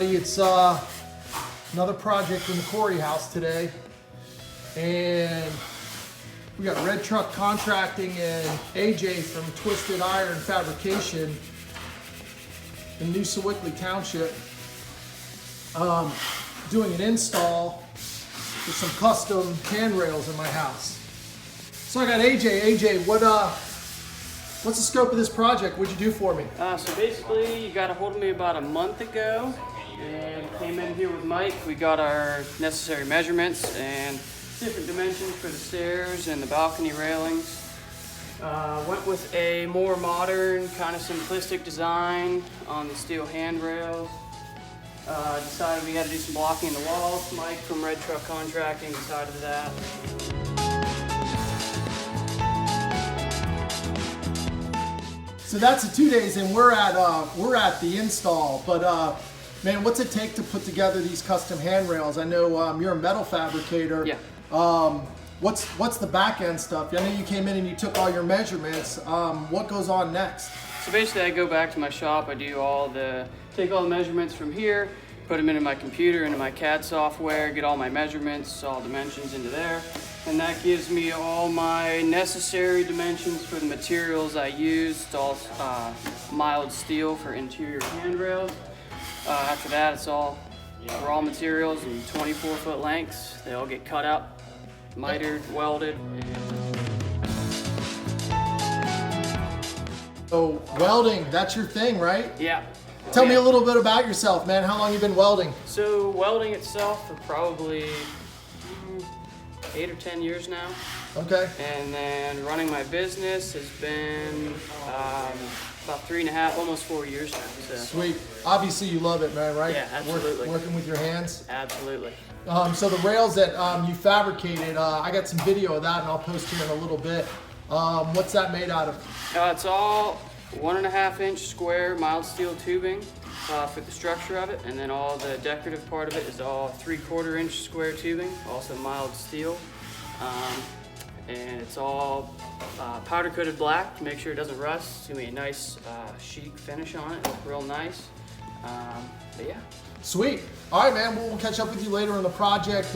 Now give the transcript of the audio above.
everybody. It's another project in the Corey house today. And we got Red Truck Contracting and AJ from Twisted Iron Fabrication in New Sewickley Township doing an install with some custom handrails in my house. So I got AJ. AJ, what's the scope of this project? What'd you do for me? So basically, you got a hold of me about a month ago and came in here with Mike. We got our necessary measurements and different dimensions for the stairs and the balcony railings. Went with a more modern, kind of simplistic design on the steel handrails. Decided we had to do some blocking in the walls. Mike from Red Truck Contracting decided that. So that's the 2 days, and we're at the install. But man, what's it take to put together these custom handrails? I know you're a metal fabricator. Yeah. What's the back end stuff? I know you came in and you took all your measurements. What goes on next? So basically, I go back to my shop. I do take all the measurements from here, put them into my computer, into my CAD software, get all my measurements, all dimensions into there. And that gives me all my necessary dimensions for the materials I use. It's all mild steel for interior handrails. After that, it's all raw materials in 24-foot lengths. They all get cut up, mitered, welded. So welding, that's your thing, right? Yeah. Tell me a little bit about yourself, man. How long you been welding? So welding itself for probably 8 or 10 years now. Okay. And then running my business has been about 3.5, almost 4 years now. So. Sweet. Obviously you love it, man, right? Yeah, absolutely. Working with your hands? Absolutely. So the rails that you fabricated, I got some video of that and I'll post here in a little bit. What's that made out of? It's all 1.5-inch square mild steel tubing for the structure of it, and then all the decorative part of it is all 3/4-inch square tubing, also mild steel. And it's all powder coated black to make sure it doesn't rust. It's gonna be a nice chic finish on it. It'll look real nice. But yeah. Sweet. All right, man. We'll catch up with you later on the project.